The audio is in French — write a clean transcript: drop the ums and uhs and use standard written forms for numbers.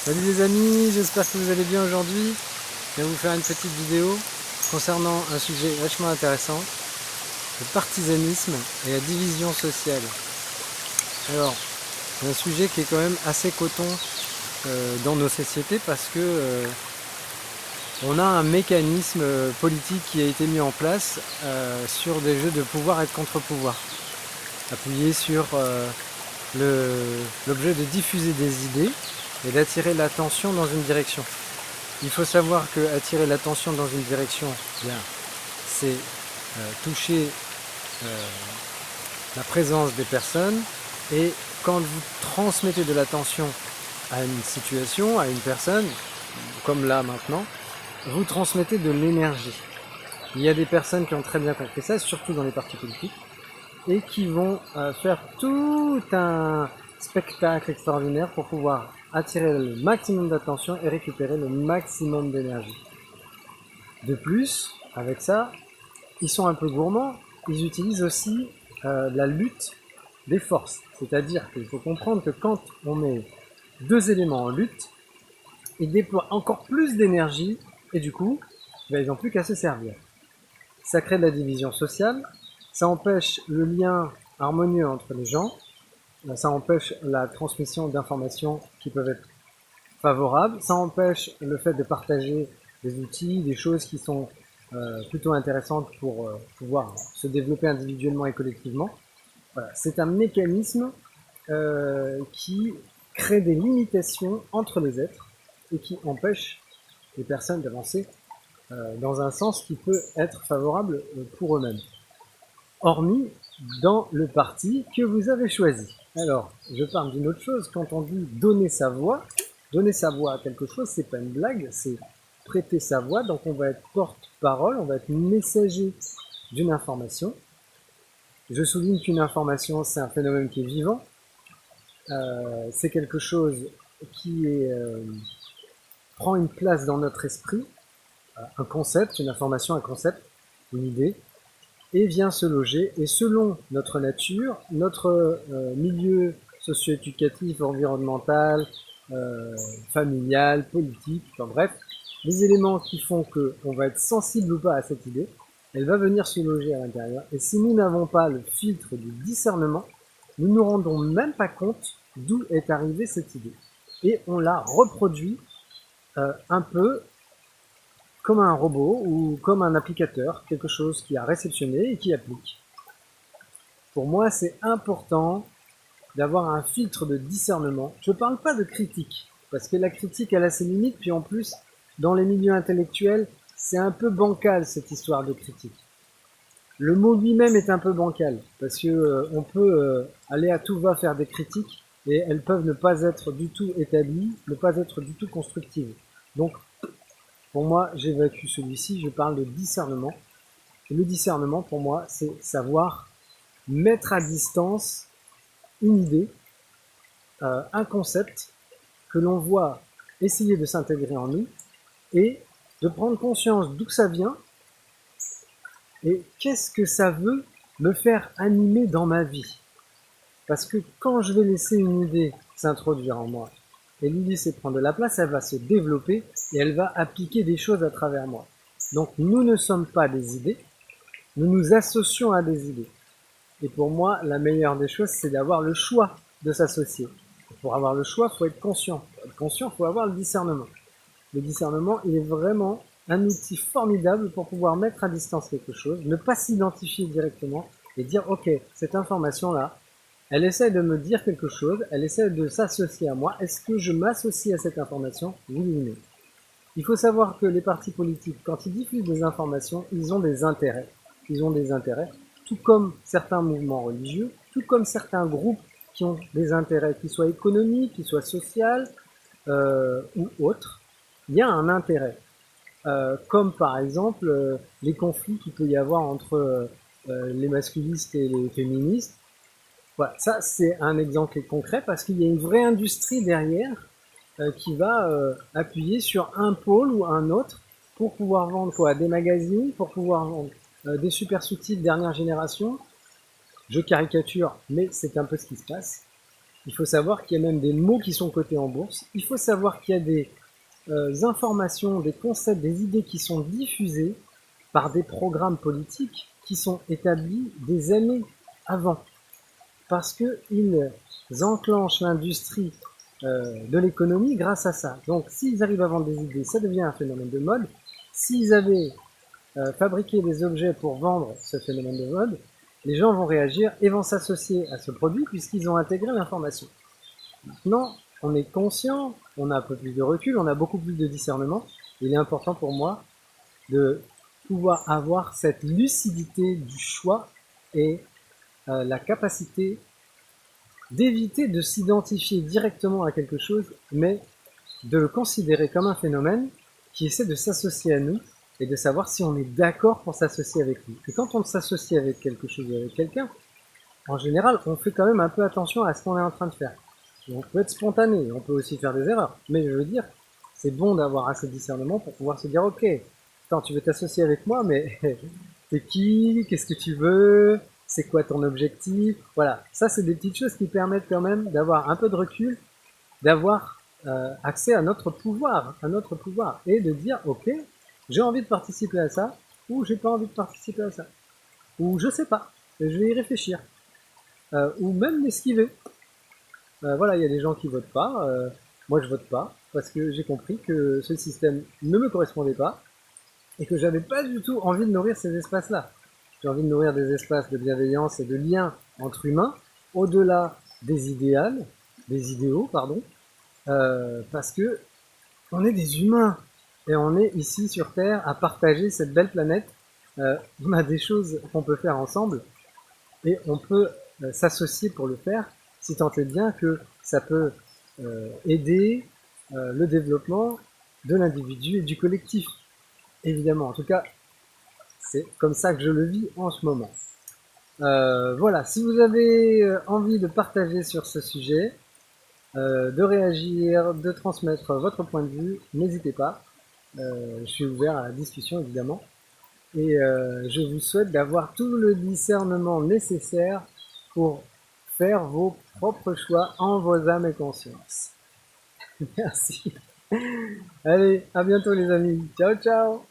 Salut les amis, j'espère que vous allez bien aujourd'hui. Je vais vous faire une petite vidéo concernant un sujet vachement intéressant, le partisanisme et la division sociale. Alors, c'est un sujet qui est quand même assez coton dans nos sociétés parce que on a un mécanisme politique qui a été mis en place sur des jeux de pouvoir et de contre-pouvoir, appuyé sur l'objet de diffuser des idées et d'attirer l'attention dans une direction. Il faut savoir que attirer l'attention dans une direction, bien, c'est toucher la présence des personnes, et quand vous transmettez de l'attention à une situation, à une personne, comme là maintenant, vous transmettez de l'énergie. Il y a des personnes qui ont très bien compris ça, surtout dans les partis politiques, et qui vont faire tout un spectacle extraordinaire pour pouvoir attirer le maximum d'attention et récupérer le maximum d'énergie. De plus, avec ça, ils sont un peu gourmands, ils utilisent aussi la lutte des forces. C'est-à-dire qu'il faut comprendre que quand on met deux éléments en lutte, ils déploient encore plus d'énergie et du coup, ils n'ont plus qu'à se servir. Ça crée de la division sociale, ça empêche le lien harmonieux entre les gens, ça empêche la transmission d'informations qui peuvent être favorables, ça empêche le fait de partager des outils, des choses qui sont plutôt intéressantes pour pouvoir se développer individuellement et collectivement. Voilà. C'est un mécanisme qui crée des limitations entre les êtres et qui empêche les personnes d'avancer dans un sens qui peut être favorable pour eux-mêmes. Hormis dans le parti que vous avez choisi. Alors, je parle d'une autre chose. Quand on dit donner sa voix à quelque chose, c'est pas une blague, c'est prêter sa voix. Donc on va être porte-parole, on va être messager d'une information. Je souligne qu'une information, c'est un phénomène qui est vivant. C'est quelque chose qui prend une place dans notre esprit, un concept, une information, un concept, une idée, et vient se loger. Et selon notre nature, notre milieu socio-éducatif, environnemental, familial, politique, enfin bref, les éléments qui font qu'on va être sensible ou pas à cette idée, elle va venir se loger à l'intérieur. Et si nous n'avons pas le filtre du discernement, nous ne nous rendons même pas compte d'où est arrivée cette idée. Et on la reproduit un peu comme un robot ou comme un applicateur, quelque chose qui a réceptionné et qui applique. Pour moi, c'est important d'avoir un filtre de discernement. Je ne parle pas de critique, parce que la critique, elle a ses limites, puis en plus, dans les milieux intellectuels, c'est un peu bancal cette histoire de critique. Le mot lui-même est un peu bancal, parce que on peut aller à tout va faire des critiques, et elles peuvent ne pas être du tout établies, ne pas être du tout constructives. Donc, pour moi, j'évacue celui-ci, je parle de discernement. Et le discernement, pour moi, c'est savoir mettre à distance une idée, un concept que l'on voit essayer de s'intégrer en nous et de prendre conscience d'où ça vient et qu'est-ce que ça veut me faire animer dans ma vie. Parce que quand je vais laisser une idée s'introduire en moi, et l'idée c'est prendre de la place, elle va se développer et elle va appliquer des choses à travers moi. Donc nous ne sommes pas des idées, nous nous associons à des idées. Et pour moi, la meilleure des choses, c'est d'avoir le choix de s'associer. Pour avoir le choix, il faut être conscient. Pour être conscient, il faut avoir le discernement. Le discernement, il est vraiment un outil formidable pour pouvoir mettre à distance quelque chose, ne pas s'identifier directement et dire « Ok, cette information-là, elle essaie de me dire quelque chose, elle essaie de s'associer à moi. Est-ce que je m'associe à cette information? Oui ou non ?» Il faut savoir que les partis politiques, quand ils diffusent des informations, ils ont des intérêts. Ils ont des intérêts, tout comme certains mouvements religieux, tout comme certains groupes qui ont des intérêts, qu'ils soient économiques, qu'ils soient sociaux ou autres. Il y a un intérêt. Comme par exemple les conflits qu'il peut y avoir entre les masculistes et les féministes. Voilà, ça c'est un exemple concret parce qu'il y a une vraie industrie derrière qui va appuyer sur un pôle ou un autre pour pouvoir vendre quoi? Des magazines, pour pouvoir vendre des super sous-titres dernière génération. Je caricature, mais c'est un peu ce qui se passe. Il faut savoir qu'il y a même des mots qui sont cotés en bourse. Il faut savoir qu'il y a des informations, des concepts, des idées qui sont diffusées par des programmes politiques qui sont établis des années avant. Parce qu'ils enclenchent l'industrie de l'économie grâce à ça. Donc s'ils arrivent à vendre des idées, ça devient un phénomène de mode. S'ils avaient fabriqué des objets pour vendre ce phénomène de mode, les gens vont réagir et vont s'associer à ce produit puisqu'ils ont intégré l'information. Maintenant, on est conscient, on a un peu plus de recul, on a beaucoup plus de discernement. Il est important pour moi de pouvoir avoir cette lucidité du choix et la capacité d'éviter de s'identifier directement à quelque chose, mais de le considérer comme un phénomène qui essaie de s'associer à nous et de savoir si on est d'accord pour s'associer avec lui. Et quand on s'associe avec quelque chose ou avec quelqu'un, en général, on fait quand même un peu attention à ce qu'on est en train de faire. On peut être spontané, on peut aussi faire des erreurs, mais je veux dire, c'est bon d'avoir assez de discernement pour pouvoir se dire, ok, attends, tu veux t'associer avec moi, mais t'es qui? Qu'est-ce que tu veux? C'est quoi ton objectif? Voilà, ça c'est des petites choses qui permettent quand même d'avoir un peu de recul, d'avoir accès à notre pouvoir, et de dire, ok, j'ai envie de participer à ça, ou j'ai pas envie de participer à ça, ou je sais pas, je vais y réfléchir, ou même l'esquiver. Voilà, il y a des gens qui votent pas, moi je vote pas, parce que j'ai compris que ce système ne me correspondait pas, et que j'avais pas du tout envie de nourrir ces espaces-là. J'ai envie de nourrir des espaces de bienveillance et de lien entre humains, au-delà des idéaux, pardon, parce que on est des humains, et on est ici sur Terre à partager cette belle planète. On a des choses qu'on peut faire ensemble, et on peut s'associer pour le faire, si tant est bien que ça peut aider le développement de l'individu et du collectif. Évidemment, en tout cas, c'est comme ça que je le vis en ce moment. Voilà, si vous avez envie de partager sur ce sujet, de réagir, de transmettre votre point de vue, n'hésitez pas. Je suis ouvert à la discussion, évidemment. Et je vous souhaite d'avoir tout le discernement nécessaire pour faire vos propres choix en vos âmes et consciences. Merci. Allez, à bientôt les amis. Ciao, ciao.